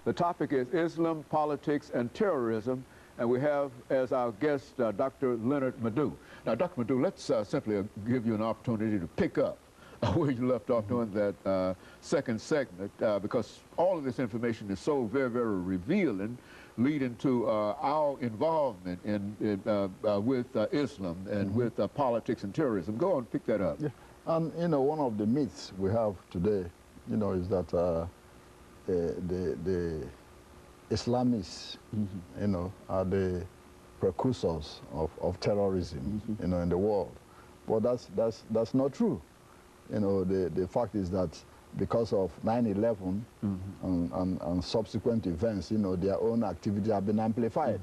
The topic is Islam, politics, and terrorism, and we have as our guest Dr. LMadu. Now, Dr. LMadu, let's simply give you an opportunity to pick up where you left off during that second segment, because all of this information is so very, very revealing, leading to our involvement with Islam and with politics and terrorism. Go on, pick that up. Yeah. And, you know, one of the myths we have today, you know, is that the Islamists, you know, are the precursors of terrorism, you know, in the world. But that's not true. You know, the fact is that because of 9/11 and subsequent events, you know, their own activity have been amplified.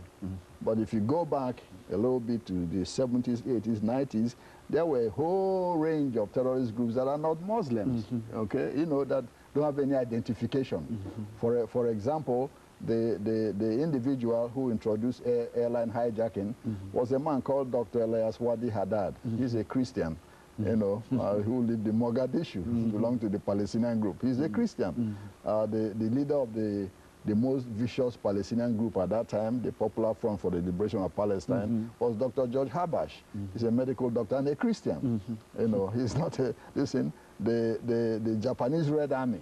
But if you go back a little bit to the 70s, 80s, 90s, there were a whole range of terrorist groups that are not Muslims, okay, you know, that don't have any identification. For example, the individual who introduced airline hijacking was a man called Dr. Elias Wadi Haddad. He's a Christian, you know, who lived in Mogadishu, belonged to the Palestinian group. He's a Christian. The leader of the most vicious Palestinian group at that time, the Popular Front for the Liberation of Palestine, was Dr. George Habash. He's a medical doctor and a Christian. You know, he's not a, listen, the Japanese Red Army,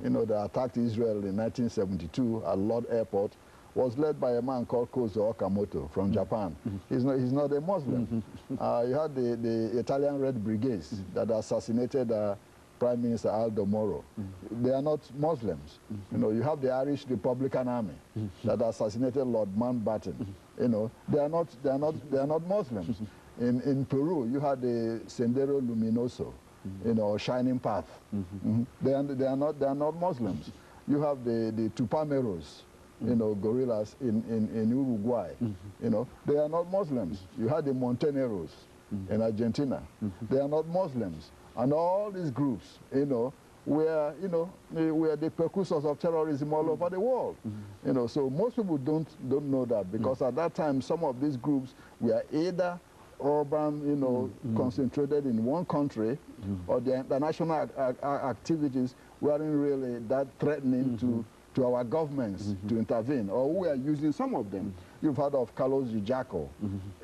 you know, that attacked Israel in 1972 at Lod Airport was led by a man called Kozo Okamoto from Japan. He's not a Muslim. You had the Italian Red Brigades that assassinated Prime Minister Aldo Moro. They are not Muslims. You know, you have the Irish Republican Army that assassinated Lord Mountbatten. You know, they are not Muslims. In Peru, you had the Sendero Luminoso, you know, Shining Path. They are not Muslims. You have the Tupameros, you know, guerrillas in Uruguay. You know, they are not Muslims. You had the Monteneros in Argentina. They are not Muslims. And all these groups, you know, were the precursors of terrorism all over the world. You know, so most people don't know that, because at that time some of these groups were either urban, you know, concentrated in one country, or the international activities weren't really that threatening to our governments to intervene, or we are using some of them. You've heard of Carlos Gijaco,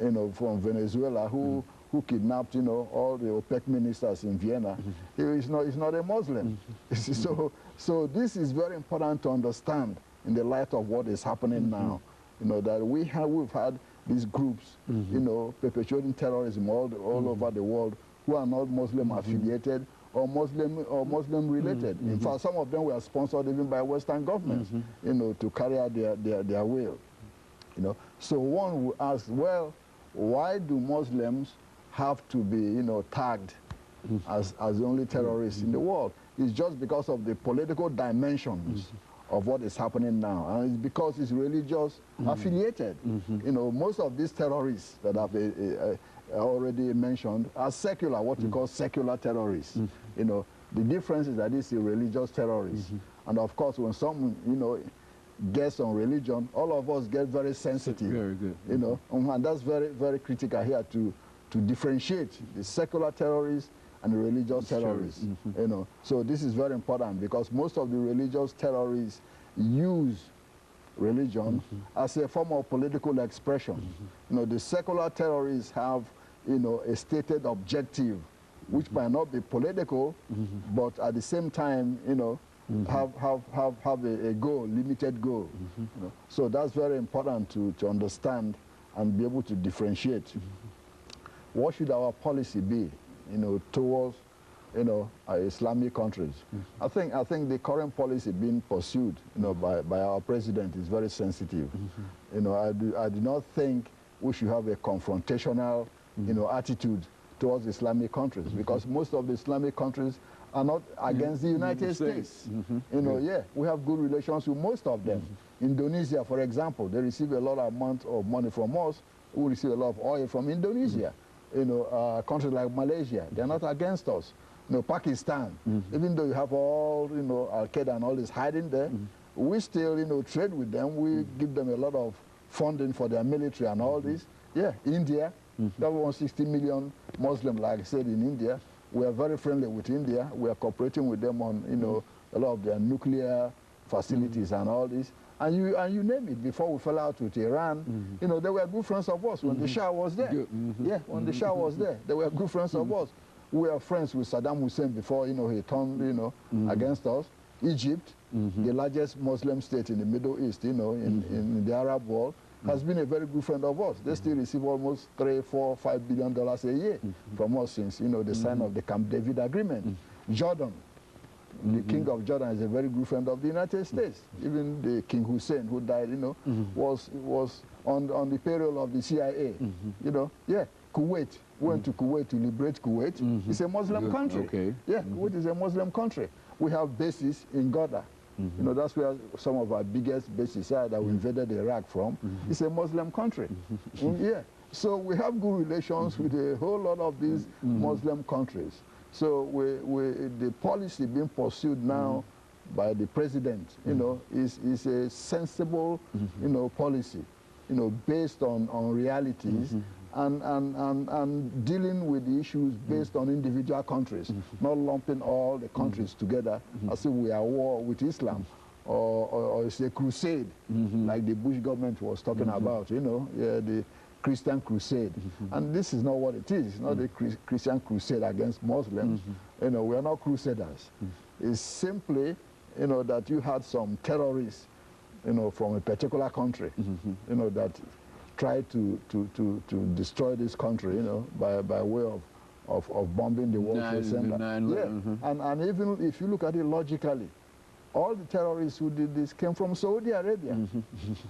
you know, from Venezuela, who kidnapped, you know, all the OPEC ministers in Vienna. He's not a Muslim. So this is very important to understand in the light of what is happening now. You know, that we've had these groups, you know, perpetuating terrorism all over the world, who are not Muslim affiliated or Muslim related. In fact, some of them were sponsored even by Western governments, you know, to carry out their will. You know, so one would ask, well, why do Muslims have to be, you know, tagged as the only terrorists in the world? It's just because of the political dimensions of what is happening now, and it's because it's religious affiliated. You know, most of these terrorists that I've already mentioned are secular, what we call secular terrorists. You know, the difference is that it's a religious terrorist. And of course, when someone, you know, gets on religion, all of us get very sensitive. Very good. You know, and that's very, very critical here to differentiate the secular terrorists and the religious terrorists. You know, so this is very important, because most of the religious terrorists use religion as a form of political expression. You know, the secular terrorists have, you know, a stated objective, which might not be political, but at the same time, you know, have a goal, limited goal. You know? So that's very important to understand and be able to differentiate. What should our policy be, you know, towards, you know, Islamic countries? I think the current policy being pursued, you know, by our president is very sensitive. You know, I do not think we should have a confrontational, you know, attitude towards Islamic countries, because most of the Islamic countries are not against the United States. You know, yeah, we have good relations with most of them. Indonesia, for example, they receive a lot of money from us. We receive a lot of oil from Indonesia. You know, countries like Malaysia, they're not against us. You know, Pakistan, even though you have all, you know, Al-Qaeda and all this hiding there, we still, you know, trade with them. We give them a lot of funding for their military and all this. Yeah, India, there were 160 million Muslims, like I said, in India. We are very friendly with India. We are cooperating with them on, you know, a lot of their nuclear facilities and all this. And you name it. Before we fell out with Iran, you know, they were good friends of us when the Shah was there. Yeah, when the Shah was there, they were good friends of us. We were friends with Saddam Hussein before, you know, he turned, you know, against us. Egypt, the largest Muslim state in the Middle East, you know, in the Arab world, has been a very good friend of ours. They still receive almost $3, $4, $5 billion a year from us since, you know, the sign of the Camp David Agreement. Jordan, the king of Jordan is a very good friend of the United States. Even the King Hussein, who died, you know, was on the payroll of the CIA. You know, yeah. Kuwait, went to Kuwait to liberate Kuwait. It's a Muslim country. Okay. Yeah, Kuwait is a Muslim country. We have bases in Gaza. You know, that's where some of our biggest bases are that we invaded Iraq from. It's a Muslim country. Yeah. So we have good relations with a whole lot of these Muslim countries. So the policy being pursued now by the president, you know, is a sensible, you know, policy, you know, based on realities and dealing with the issues based on individual countries, not lumping all the countries together as if we are at war with Islam or it's a crusade like the Bush government was talking about, you know, yeah, the Christian crusade. And this is not what it is. It's not a Christian crusade against Muslims. You know, we are not crusaders. It's simply, you know, that you had some terrorists, you know, from a particular country, you know, that tried to destroy this country, you know, by way of bombing the World Trade Center. And even if you look at it logically, all the terrorists who did this came from Saudi Arabia.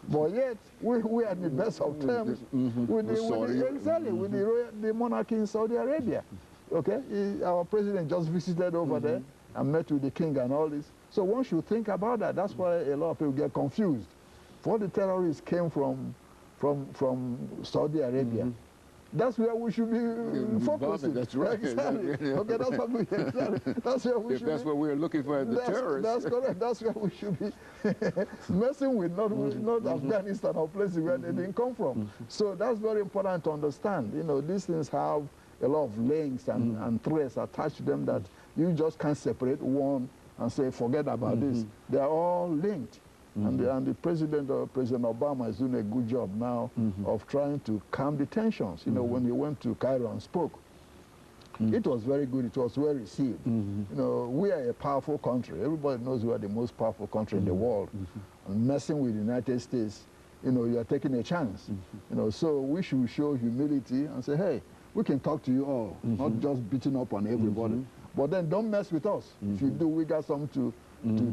But yet, we are in the best of terms with the monarchy in Saudi Arabia. Okay? Our president just visited over there and met with the king and all this. So one should think about that. That's why a lot of people get confused. For the terrorists came from Saudi Arabia. That's where we should be focusing. That's right. Exactly. Okay, that's what we exactly. That's where we if should that's be. what we're looking for as the terrorists. That's correct. That's where we should be messing with, not Afghanistan or places where they didn't come from. So that's very important to understand. You know, these things have a lot of links and threads attached to them that you just can't separate one and say, forget about this. They are all linked. And the President Obama is doing a good job now of trying to calm the tensions. You know, when he went to Cairo and spoke, it was very good. It was well received. You know, we are a powerful country. Everybody knows we are the most powerful country in the world. And messing with the United States, you know, you are taking a chance. You know, so we should show humility and say, hey, we can talk to you all, not just beating up on everybody. But then don't mess with us. If you do, we got something to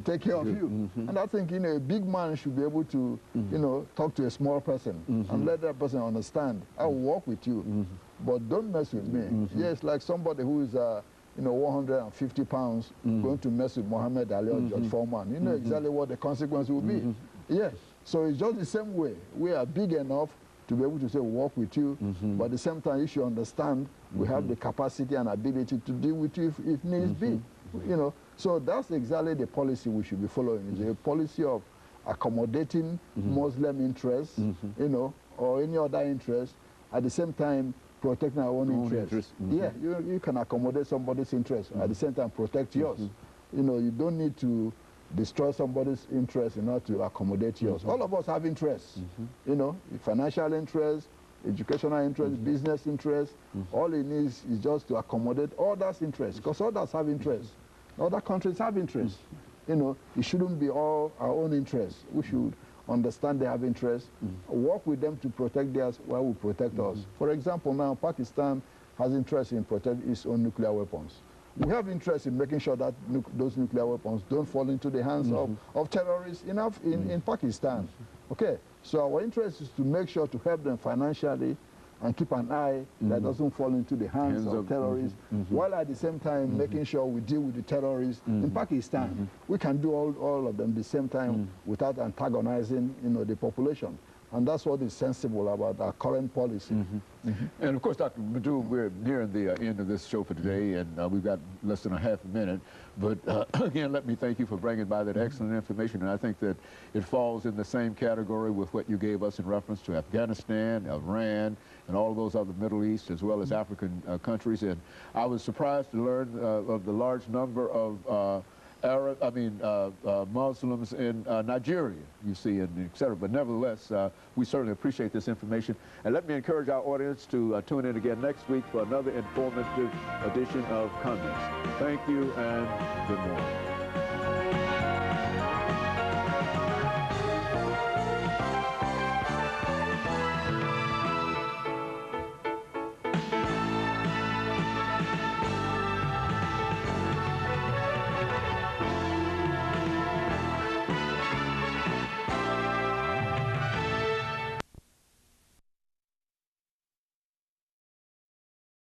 take care of you. And I think, you know, a big man should be able to, you know, talk to a small person and let that person understand, I'll work with you, but don't mess with me. Yes, like somebody who is, you know, 150 pounds going to mess with Muhammad Ali or George Foreman. You know exactly what the consequence will be. Yeah, so it's just the same way. We are big enough to be able to say, work with you, but at the same time, you should understand we have the capacity and ability to deal with you if needs be. You know, so that's exactly the policy we should be following. It's a policy of accommodating Muslim interests, you know, or any other interest, at the same time protecting our own interests. Yeah, you can accommodate somebody's interest, at the same time protect yours. You know, you don't need to destroy somebody's interest in order to accommodate yours. All of us have interests, you know, financial interests, educational interests, business interests. All it needs is just to accommodate others' interests, because others have interests. Other countries have interests. You know, it shouldn't be all our own interests. We should understand they have interests, work with them to protect theirs while we protect us. For example, now Pakistan has interest in protecting its own nuclear weapons. We have interest in making sure that those nuclear weapons don't fall into the hands of terrorists in Pakistan. Okay, so our interest is to make sure to help them financially and keep an eye that doesn't fall into the hands of terrorists, while at the same time making sure we deal with the terrorists in Pakistan. We can do all of them at the same time without antagonizing, you know, the population. And that's what is sensible about our current policy. And of course, Dr. LMadu, we're nearing the end of this show for today, and we've got less than a half a minute. But again, let me thank you for bringing by that excellent information. And I think that it falls in the same category with what you gave us in reference to Afghanistan, Iran, and all of those other Middle East, as well as African countries. And I was surprised to learn of the large number of Muslims in Nigeria, you see, and et cetera. But nevertheless, we certainly appreciate this information. And let me encourage our audience to tune in again next week for another informative edition of Congress. Thank you and good morning.